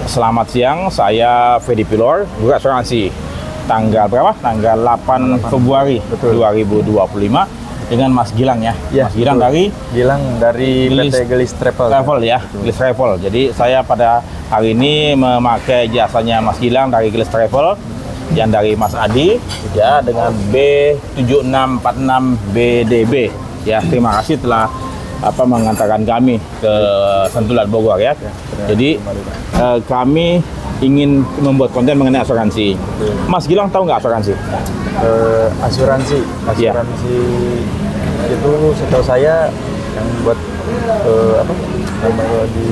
Selamat siang, saya Fedi Pilor, Guru Asuransi. Tanggal berapa? Tanggal 8 Februari Betul. 2025 dengan Mas Gilang ya. Ya, Mas Gilang betul. dari Gelis PT Gelis Travel. ya, Gelis Travel. Jadi saya pada hari ini memakai jasanya Mas Gilang dari Gelis Travel yang dari Mas Adi ya dengan B7646BDB. Ya, terima kasih telah mengantarkan kami ke Sentulan Bogor ya. Jadi kami ingin membuat konten mengenai asuransi. Mas Gilang tahu nggak asuransi? Asuransi itu setahu saya yang buat di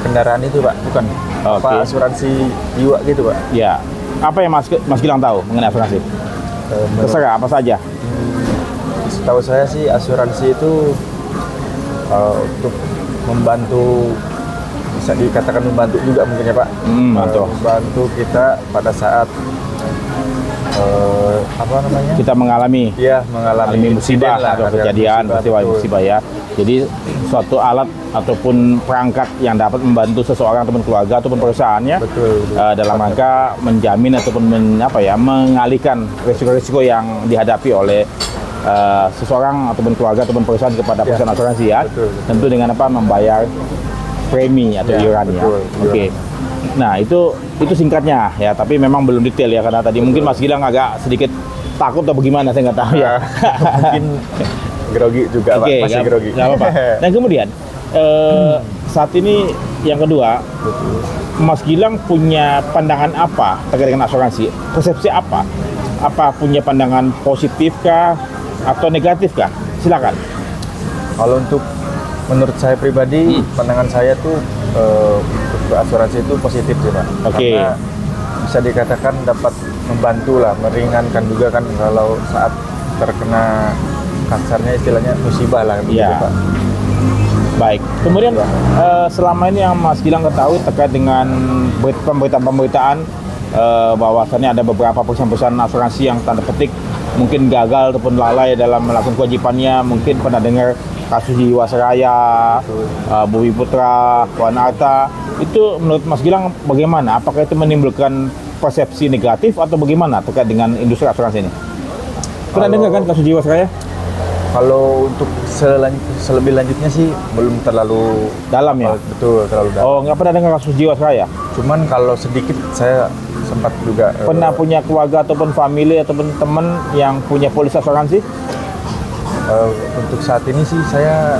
kendaraan itu Pak, bukan? Apa asuransi jiwa gitu Pak? Ya. Apa yang Mas Gilang tahu mengenai asuransi? Terserah apa saja. Setahu saya sih asuransi itu untuk membantu, bisa dikatakan membantu juga mungkin ya Pak. Membantu kita pada saat kita mengalami musibah atau kejadian peristiwa musibah ya. Jadi suatu alat ataupun perangkat yang dapat membantu seseorang ataupun keluarga ataupun perusahaannya dalam rangka menjamin ataupun mengalihkan risiko-risiko yang dihadapi oleh seseorang ataupun keluarga ataupun perusahaan kepada perusahaan asuransi ya. Tentu dengan membayar premi atau iuran ya. Oke. Nah, itu singkatnya ya, tapi memang belum detail ya karena tadi mungkin Mas Gilang agak sedikit takut atau bagaimana saya nggak tahu ya. Mungkin grogi juga Pak, masih grogi. Nggak apa-apa. Dan kemudian saat ini yang kedua, Mas Gilang punya pandangan apa terkait dengan asuransi? Persepsi apa? Apa punya pandangan positif kah atau negatif kah? Silakan. Kalau untuk menurut saya pribadi, pandangan saya tuh untuk asuransi itu positif sih Pak. Karena bisa dikatakan dapat membantu lah, meringankan juga kan kalau saat terkena kasarnya istilahnya musibah lah begitu Pak. Baik. Kemudian selama ini yang Mas Gilang ketahui terkait dengan pemberitaan bahwasannya ada beberapa perusahaan asuransi yang tanda petik mungkin gagal ataupun lalai dalam melakukan kewajibannya. Mungkin pernah dengar kasus Jiwasraya, Bumi Putra, Wan Arta. Itu menurut Mas Gilang bagaimana? Apakah itu menimbulkan persepsi negatif atau bagaimana terkait dengan industri asuransi ini? Pernah dengar kan kasus Jiwasraya? Kalau untuk selebih lanjutnya sih belum terlalu dalam ya? Betul, terlalu dalam. Oh, nggak pernah dengar kasus Jiwasraya? Cuman kalau sedikit saya sempat juga pernah punya keluarga ataupun family ataupun teman yang punya polis asuransi? Untuk saat ini sih saya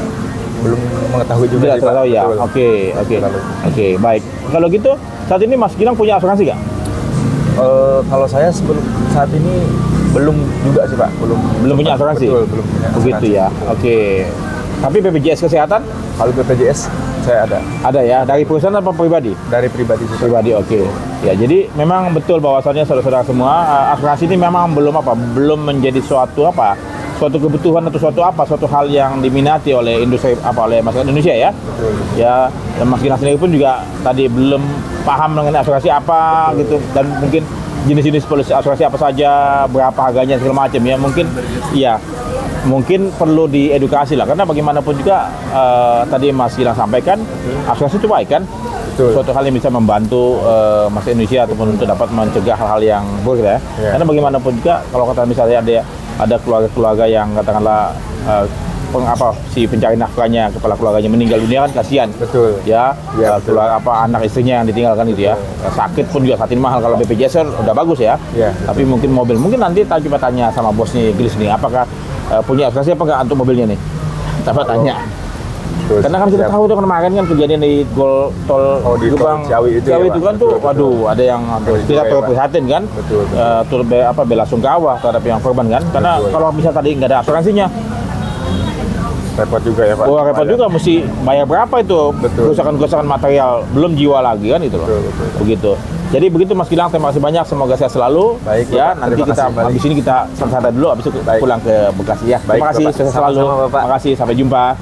belum mengetahui juga. Tidak tahu ya. Oke, baik. Kalau gitu saat ini Mas Gilang punya asuransi nggak? Kalau saya saat ini belum juga sih Pak, belum punya asuransi. Betul, belum punya asuransi. Begitu ya. Oke. Tapi BPJS kesehatan? Kalau BPJS saya ada. Ada ya, dari perusahaan atau pribadi? Dari pribadi sih. Pribadi, oke. Ya, jadi memang betul bahwasannya saudara-saudara semua, asuransi ini memang belum menjadi suatu kebutuhan atau suatu hal yang diminati oleh industri oleh masyarakat Indonesia ya. Betul. Ya, dan Mas Gilang sendiri pun juga tadi belum paham mengenai asuransi apa gitu, dan mungkin jenis-jenis polis asuransi apa saja, berapa harganya segala macam ya. Mungkin perlu diedukasi lah, karena bagaimanapun juga tadi Mas Gilang sampaikan asuransi itu baik kan. Suatu hal yang bisa membantu masyarakat Indonesia ataupun untuk dapat mencegah hal-hal yang buruk ya. Karena bagaimanapun juga kalau kata misalnya ada keluarga-keluarga yang katakanlah si pencari nafkahnya, kepala keluarganya meninggal dunia kan kasihan. Betul. Ya, anak istrinya yang ditinggalkan gitu ya. Sakit pun juga saat ini mahal. Kalau BPJS kan udah bagus ya. Tapi mungkin mobil, nanti kita tanya sama bosnya Gelis nih, apakah punya asuransi apa enggak untuk mobilnya nih? Kita tanya. Karena kan kita tahu tuh kemarin kan kejadian di tol Gebang Ciawi itu kan tuh, waduh, ada yang kita prihatin kan. Turut bela sungkawa terhadap yang korban kan. Karena kalau bisa tadi nggak ada asuransinya, repot juga ya Pak. Wah, repot juga, mesti bayar berapa itu kerusakan material, belum jiwa lagi kan itu loh. Begitu. Jadi begitu Mas Gilang, terima kasih banyak, semoga sehat selalu. Baik, ya, Bapak. nanti kita habis ini kita santai dulu, habis itu pulang ke Bekasi ya. Terima kasih, sehat selalu. Terima kasih, sampai jumpa.